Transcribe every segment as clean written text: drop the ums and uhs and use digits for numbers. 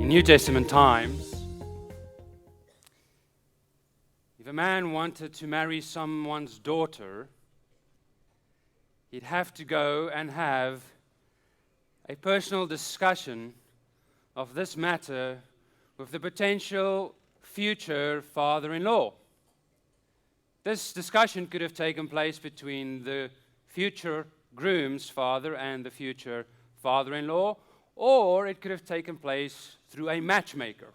In New Testament times, if a man wanted to marry someone's daughter, he'd have to go and have a personal discussion of this matter with the potential future father-in-law. This discussion could have taken place between the future groom's father and the future father-in-law, or it could have taken place through a matchmaker.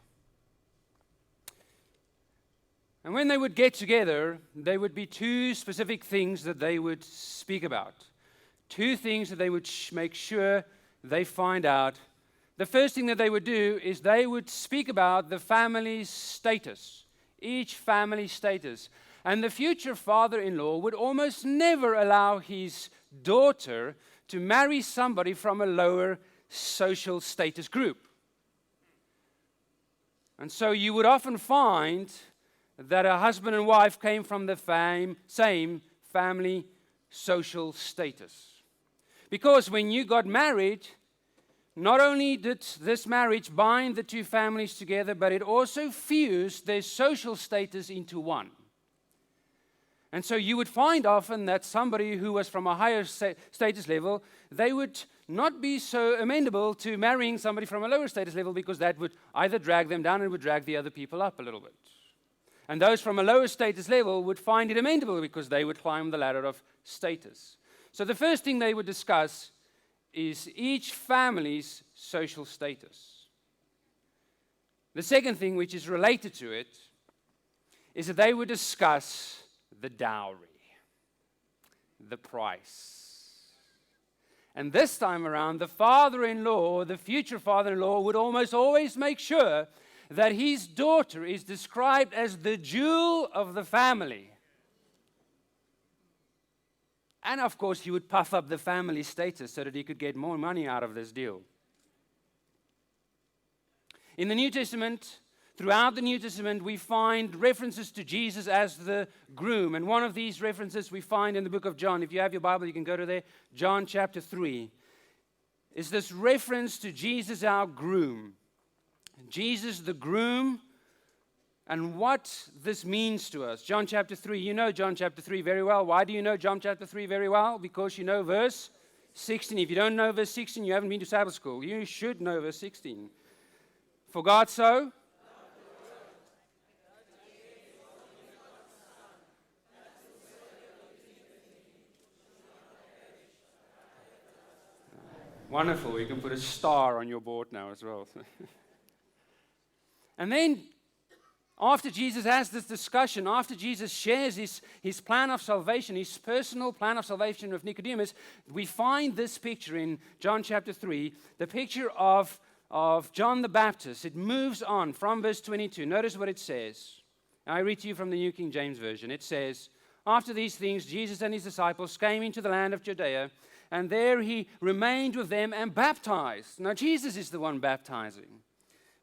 And when they would get together, there would be two specific things that they would speak about. Two things that they would make sure they find out. The first thing that they would do is they would speak about the family's status, each family's status. And the future father-in-law would almost never allow his daughter to marry somebody from a lower social status group. And so you would often find that a husband and wife came from the same family social status. Because when you got married, not only did this marriage bind the two families together, but it also fused their social status into one. And so you would find often that somebody who was from a higher status level, they would not be so amenable to marrying somebody from a lower status level, because that would either drag them down and would drag the other people up a little bit. And those from a lower status level would find it amenable because they would climb the ladder of status. So the first thing they would discuss is each family's social status. The second thing, which is related to it, is that they would discuss the dowry, the price. And this time around, the father-in-law, the future father-in-law, would almost always make sure that his daughter is described as the jewel of the family. And of course, he would puff up the family status so that he could get more money out of this deal. In the New Testament, throughout the New Testament, we find references to Jesus as the groom. And one of these references we find in the book of John. If you have your Bible, you can go to there. John chapter 3. Is this reference to Jesus, our groom. Jesus, the groom, and what this means to us. John chapter 3. You know John chapter 3 very well. Why do you know John chapter 3 very well? Because you know verse 16. If you don't know verse 16, you haven't been to Sabbath school. You should know verse 16. For God so... Wonderful. You can put a star on your board now as well. And then, after Jesus has this discussion, after Jesus shares his plan of salvation, his personal plan of salvation with Nicodemus, we find this picture in John chapter 3, the picture of John the Baptist. It moves on from verse 22. Notice what it says. I read to you from the New King James Version. It says, "After these things, Jesus and his disciples came into the land of Judea, and there he remained with them and baptized." Now, Jesus is the one baptizing.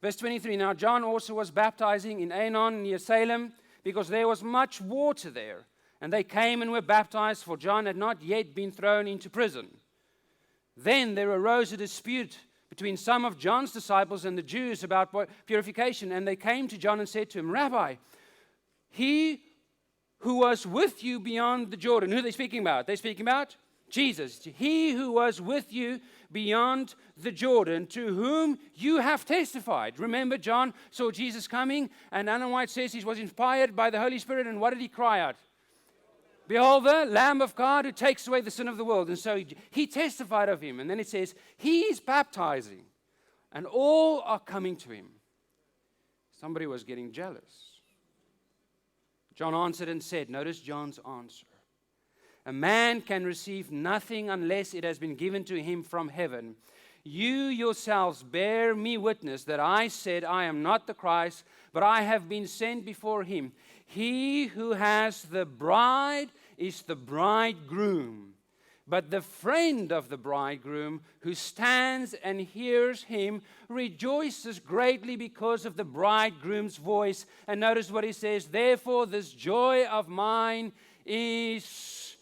Verse 23, "Now John also was baptizing in Aenon near Salem, because there was much water there. And they came and were baptized, for John had not yet been thrown into prison. Then there arose a dispute between some of John's disciples and the Jews about purification. And they came to John and said to him, 'Rabbi, he who was with you beyond the Jordan,'" who are they speaking about? They're speaking about Jesus. "He who was with you beyond the Jordan, to whom you have testified." Remember, John saw Jesus coming, and Ellen White says he was inspired by the Holy Spirit, and what did he cry out? "Behold the Lamb of God who takes away the sin of the world." And so he testified of him. And then it says, he's baptizing, and all are coming to him. Somebody was getting jealous. John answered and said, notice John's answer, "A man can receive nothing unless it has been given to him from heaven. You yourselves bear me witness that I said I am not the Christ, but I have been sent before him. He who has the bride is the bridegroom. But the friend of the bridegroom who stands and hears him rejoices greatly because of the bridegroom's voice." And notice what he says, "Therefore this joy of mine is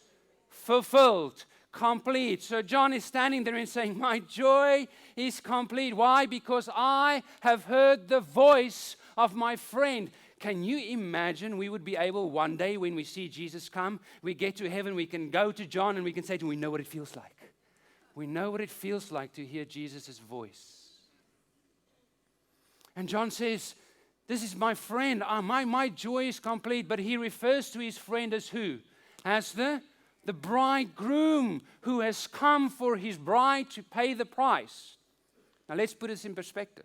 fulfilled." complete. So John is standing there and saying, my joy is complete. Why? Because I have heard the voice of my friend. Can you imagine we would be able one day when we see Jesus come, we get to heaven, we can go to John and we can say to him, we know what it feels like. We know what it feels like to hear Jesus' voice. And John says, this is my friend. My joy is complete. But he refers to his friend as who? As the bridegroom who has come for his bride to pay the price. Now let's put this in perspective.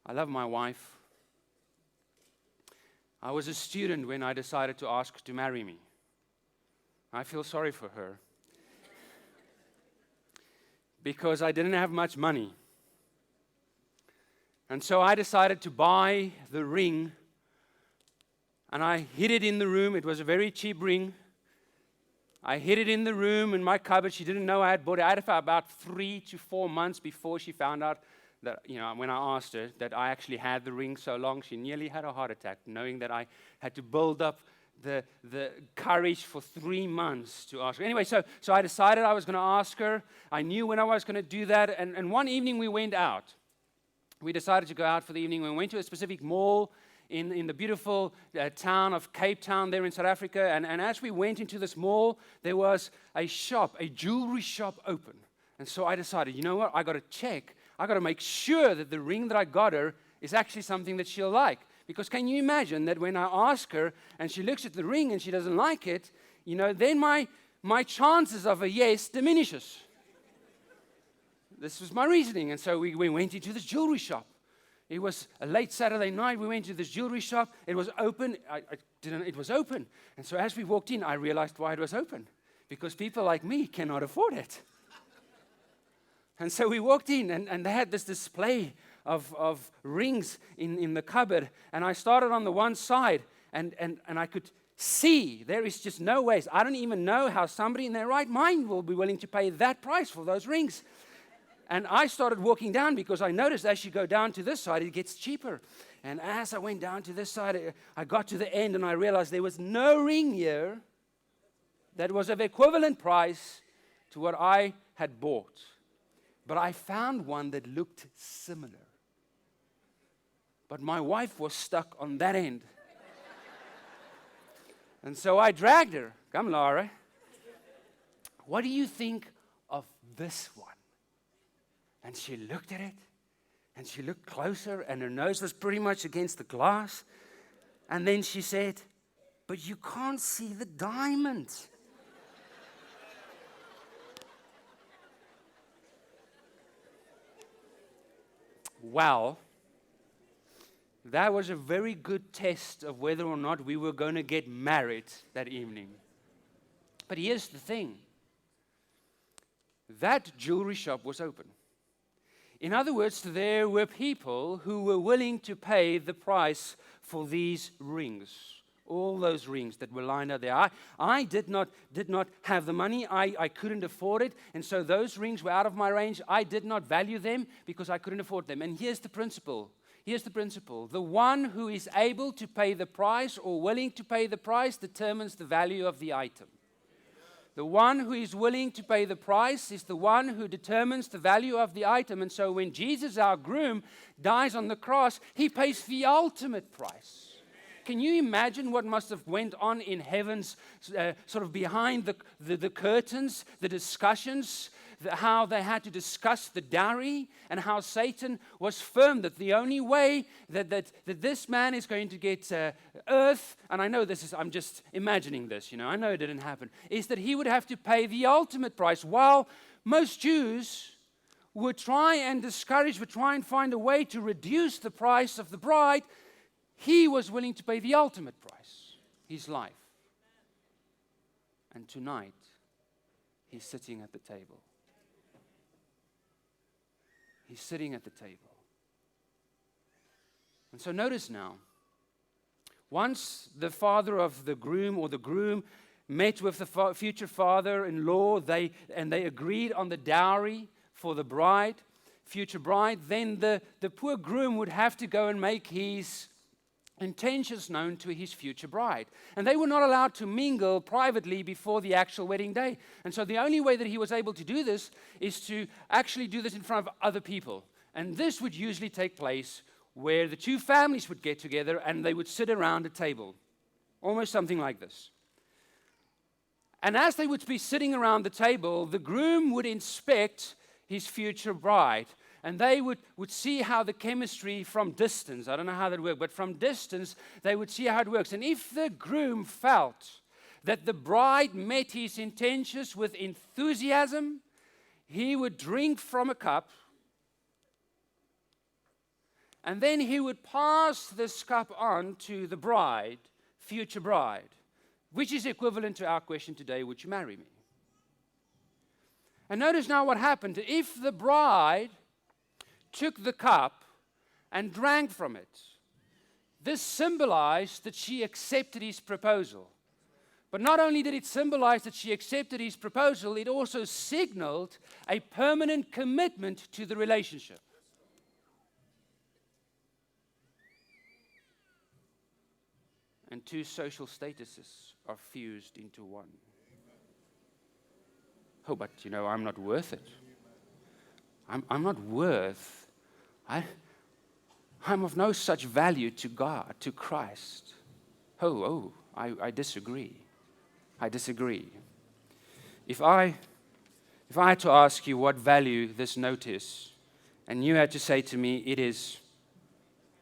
I love my wife. I was a student when I decided to ask her to marry me. I feel sorry for her because I didn't have much money. And so I decided to buy the ring, and I hid it in the room. It was a very cheap ring. I hid it in the room in my cupboard. She didn't know I had bought it. I had it for about 3 to 4 months before she found out that, when I asked her that I actually had the ring so long. She nearly had a heart attack, knowing that I had to build up the courage for 3 months to ask her. Anyway, so I decided I was going to ask her. I knew when I was going to do that. And one evening we went out. We decided to go out for the evening. We went to a specific mall in the beautiful town of Cape Town there in South Africa. And as we went into this mall, there was a jewelry shop open. And so I decided, you know what, I got to check. I got to make sure that the ring that I got her is actually something that she'll like. Because can you imagine that when I ask her and she looks at the ring and she doesn't like it, then my chances of a yes diminishes. This was my reasoning. And so we went into this jewelry shop. It was a late Saturday night. We went to this jewelry shop. It was open. It was open. And so as we walked in, I realized why it was open. Because people like me cannot afford it. And so we walked in, and they had this display of rings in the cupboard. And I started on the one side, and I could see there is just no ways. I don't even know how somebody in their right mind will be willing to pay that price for those rings. And I started walking down because I noticed as you go down to this side, it gets cheaper. And as I went down to this side, I got to the end and I realized there was no ring here that was of equivalent price to what I had bought. But I found one that looked similar. But my wife was stuck on that end. And so I dragged her. Come, Laura. What do you think of this one? And she looked at it, and she looked closer, and her nose was pretty much against the glass. And then she said, but you can't see the diamond. Well, that was a very good test of whether or not we were going to get married that evening. But here's the thing. That jewelry shop was open. In other words, there were people who were willing to pay the price for these rings, all those rings that were lined up there. I did not have the money. I couldn't afford it. And so those rings were out of my range. I did not value them because I couldn't afford them. And here's the principle. The one who is able to pay the price or willing to pay the price determines the value of the item. The one who is willing to pay the price is the one who determines the value of the item. And so when Jesus, our groom, dies on the cross, he pays the ultimate price. Can you imagine what must have went on in heaven's sort of behind the curtains, the discussions, how they had to discuss the dowry, and how Satan was firm that the only way that this man is going to get earth, and I know I'm just imagining this, I know it didn't happen, is that he would have to pay the ultimate price. While most Jews would try and find a way to reduce the price of the bride, he was willing to pay the ultimate price, his life. And tonight, he's sitting at the table. He's sitting at the table. And so notice now, once the father of the groom or the groom met with the future father-in-law, they agreed on the dowry for the future bride, then the poor groom would have to go and make his intentions known to his future bride. And they were not allowed to mingle privately before the actual wedding day. And so the only way that he was able to do this is to actually do this in front of other people. And this would usually take place where the two families would get together and they would sit around a table. Almost something like this. And as they would be sitting around the table, the groom would inspect his future bride. And they would see how the chemistry from distance, I don't know how that worked, but from distance, they would see how it works. And if the groom felt that the bride met his intentions with enthusiasm, he would drink from a cup, and then he would pass this cup on to the bride, future bride, which is equivalent to our question today, would you marry me? And notice now what happened. If the bride took the cup and drank from it, this symbolized that she accepted his proposal. But not only did it symbolize that she accepted his proposal, it also signaled a permanent commitment to the relationship. And two social statuses are fused into one. Oh, but I'm not worth it. I'm not worth. I'm of no such value to God, to Christ. I disagree. I disagree. If I had to ask you what value this note is, and you had to say to me it is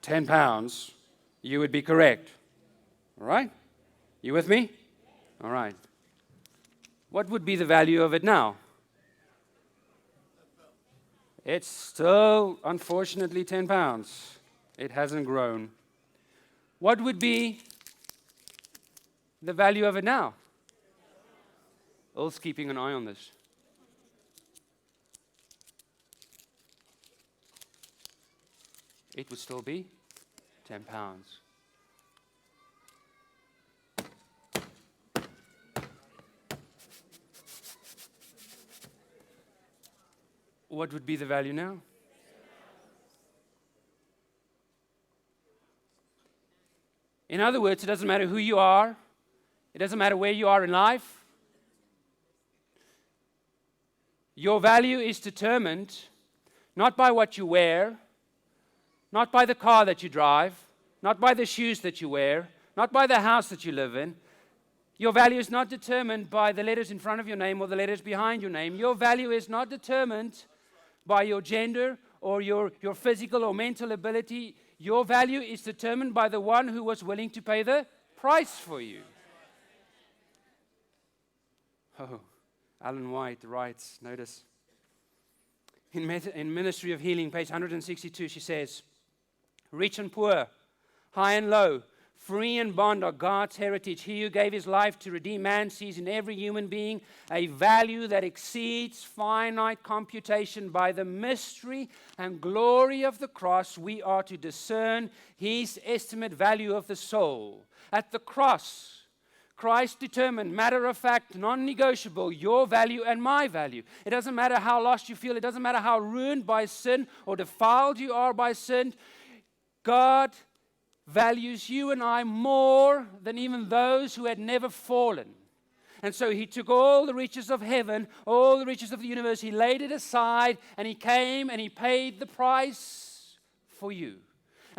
£10, you would be correct. All right? You with me? All right. What would be the value of it now? It's still, unfortunately, £10. It hasn't grown. What would be the value of it now? Ul's keeping an eye on this. It would still be £10. What would be the value now? In other words, it doesn't matter who you are. It doesn't matter where you are in life. Your value is determined not by what you wear, not by the car that you drive, not by the shoes that you wear, not by the house that you live in. Your value is not determined by the letters in front of your name or the letters behind your name. Your value is not determined by your gender or your physical or mental ability. Your value is determined by the one who was willing to pay the price for you. Oh, Ellen White writes, notice, in Ministry of Healing, page 162, she says, rich and poor, high and low, free and bond are God's heritage. He who gave his life to redeem man sees in every human being a value that exceeds finite computation. By the mystery and glory of the cross, we are to discern his estimate value of the soul. At the cross, Christ determined, matter of fact, non-negotiable, your value and my value. It doesn't matter how lost you feel. It doesn't matter how ruined by sin or defiled you are by sin. God values you and I more than even those who had never fallen. And so he took all the riches of heaven, all the riches of the universe, he laid it aside, and he came and he paid the price for you.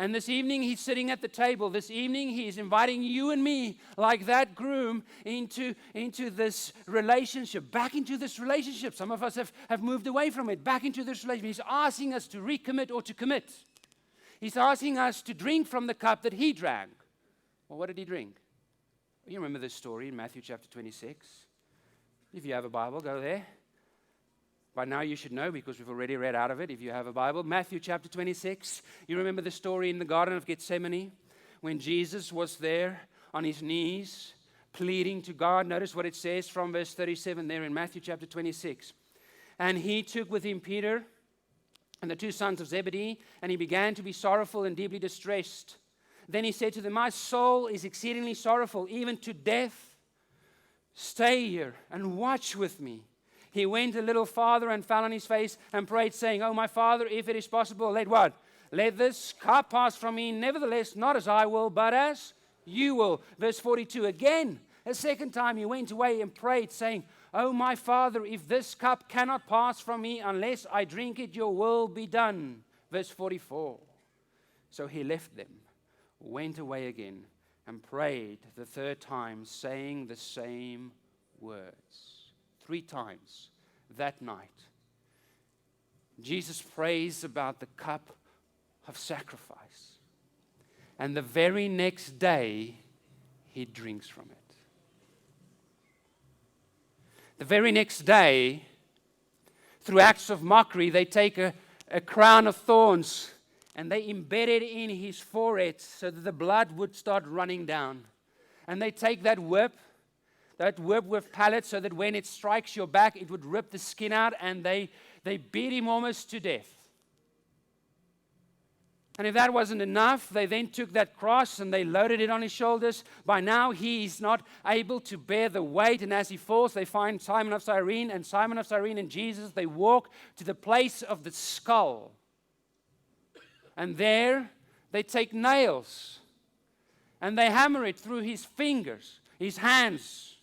And this evening he's sitting at the table. This evening he is inviting you and me, like that groom, into this relationship, back into this relationship. Some of us have moved away from it, back into this relationship. He's asking us to recommit or to commit. He's asking us to drink from the cup that he drank. Well, what did he drink? You remember this story in Matthew chapter 26. If you have a Bible, go there. By now you should know because we've already read out of it if you have a Bible. Matthew chapter 26. You remember the story in the Garden of Gethsemane when Jesus was there on his knees pleading to God. Notice what it says from verse 37 there in Matthew chapter 26. And he took with him Peter and the two sons of Zebedee, and he began to be sorrowful and deeply distressed. Then he said to them, my soul is exceedingly sorrowful, even to death. Stay here and watch with me. He went a little farther and fell on his face and prayed, saying, oh, my Father, if it is possible, let what? let this cup pass from me. Nevertheless, not as I will, but as you will. Verse 42, again, a second time he went away and prayed, saying, Oh, my Father, if this cup cannot pass from me unless I drink it, your will be done. Verse 44, so he left them, went away again, and prayed the third time, saying the same words. 3 times that night, Jesus prays about the cup of sacrifice. And the very next day, he drinks from it. The very next day, through acts of mockery, they take a crown of thorns and they embed it in his forehead so that the blood would start running down. And they take that whip with pallets so that when it strikes your back, it would rip the skin out, and they beat him almost to death. And if that wasn't enough, they then took that cross and they loaded it on his shoulders. By now, he is not able to bear the weight, and as he falls, they find Simon of Cyrene, and Simon of Cyrene and Jesus, they walk to the place of the skull. And there, they take nails, and they hammer it through his fingers, his hands,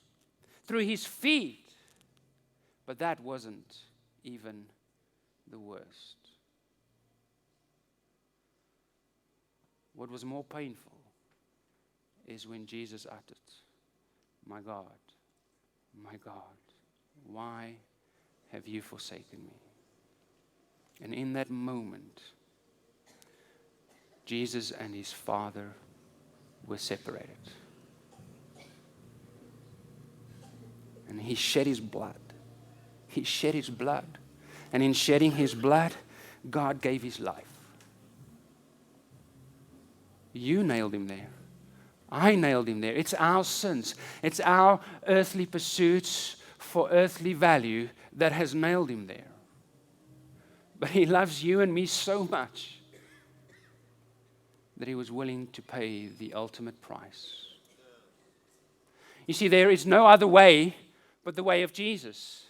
through his feet. But that wasn't even the worst. What was more painful is when Jesus uttered, my God, why have you forsaken me? And in that moment, Jesus and his Father were separated. And he shed his blood. He shed his blood. And in shedding his blood, God gave his life. You nailed him there. I nailed him there. It's our sins. It's our earthly pursuits for earthly value that has nailed him there. But he loves you and me so much that he was willing to pay the ultimate price. You see, there is no other way but the way of Jesus.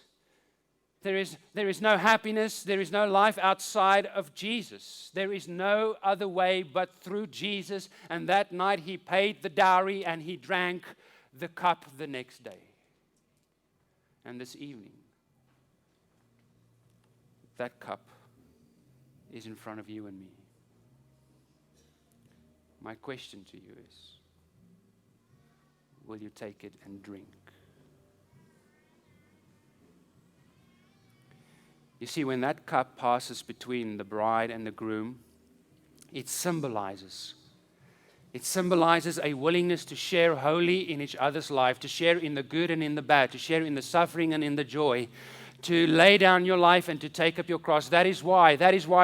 There is no happiness, there is no life outside of Jesus. There is no other way but through Jesus. And that night he paid the dowry and he drank the cup the next day. And this evening, that cup is in front of you and me. My question to you is, will you take it and drink? You see, when that cup passes between the bride and the groom, it symbolizes a willingness to share wholly in each other's life, to share in the good and in the bad, to share in the suffering and in the joy, to lay down your life and to take up your cross. That is why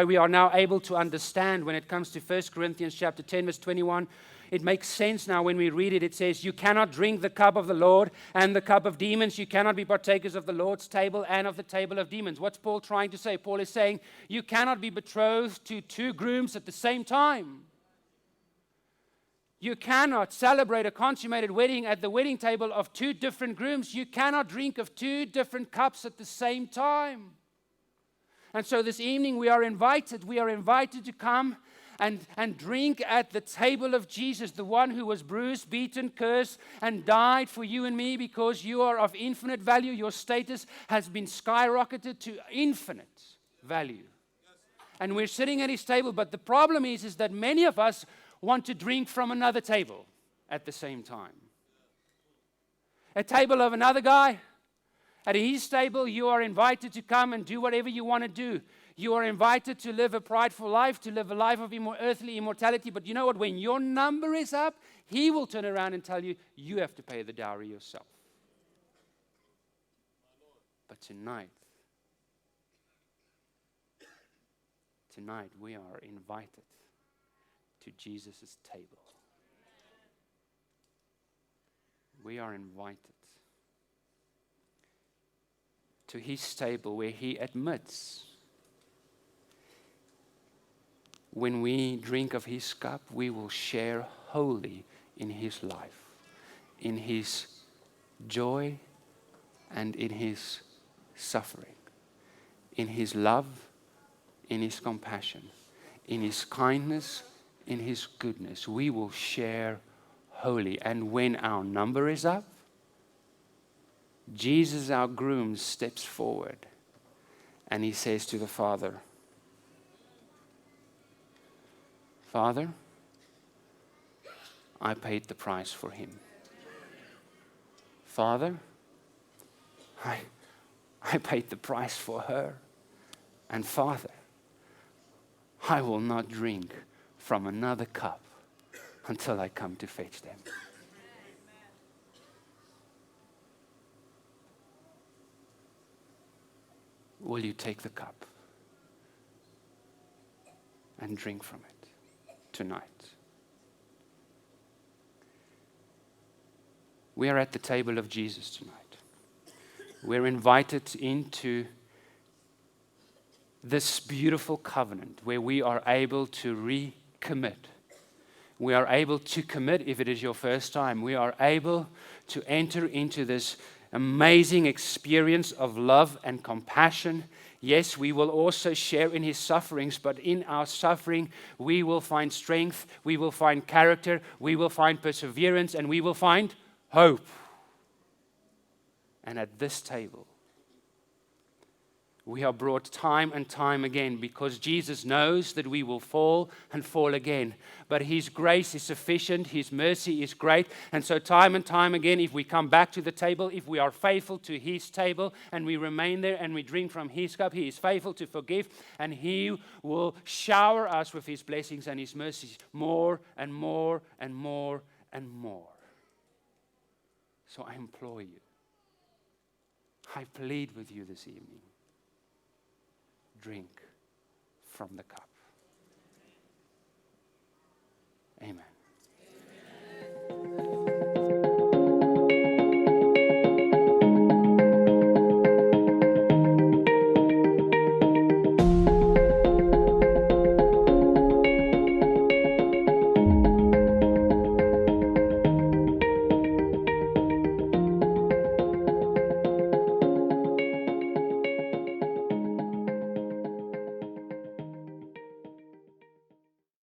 we are now able to understand when it comes to 1 Corinthians chapter 10, verse 21. It makes sense now when we read it. It says, you cannot drink the cup of the Lord and the cup of demons. You cannot be partakers of the Lord's table and of the table of demons. What's Paul trying to say? Paul is saying, you cannot be betrothed to 2 grooms at the same time. You cannot celebrate a consummated wedding at the wedding table of 2 different grooms. You cannot drink of 2 different cups at the same time. And so this evening we are invited to come and drink at the table of Jesus, the one who was bruised, beaten, cursed, and died for you and me because you are of infinite value. Your status has been skyrocketed to infinite value. And we're sitting at his table, but the problem is that many of us want to drink from another table at the same time. A table of another guy. At his table, you are invited to come and do whatever you want to do. You are invited to live a prideful life, to live a life of earthly immortality. But you know what? When your number is up, he will turn around and tell you, you have to pay the dowry yourself. But tonight we are invited to Jesus' table. We are invited to his table where he admits when we drink of his cup, we will share wholly in his life, in his joy and in his suffering, in his love, in his compassion, in His kindness, in His goodness. We will share wholly. And when our number is up, Jesus, our groom, steps forward and He says to the Father, Father, I paid the price for him. Father, I paid the price for her. And Father, I will not drink from another cup until I come to fetch them. Will you take the cup and drink from it tonight? We are at the table of Jesus tonight. We're invited into this beautiful covenant where we are able to recommit. We are able to commit if it is your first time. We are able to enter into this amazing experience of love and compassion. Yes, we will also share in His sufferings, but in our suffering, we will find strength, we will find character, we will find perseverance, and we will find hope. And at this table, we are brought time and time again because Jesus knows that we will fall and fall again. But His grace is sufficient, His mercy is great. And so time and time again, if we come back to the table, if we are faithful to His table and we remain there and we drink from His cup, He is faithful to forgive and He will shower us with His blessings and His mercies more and more and more and more. So I implore you, I plead with you this evening. Drink from the cup.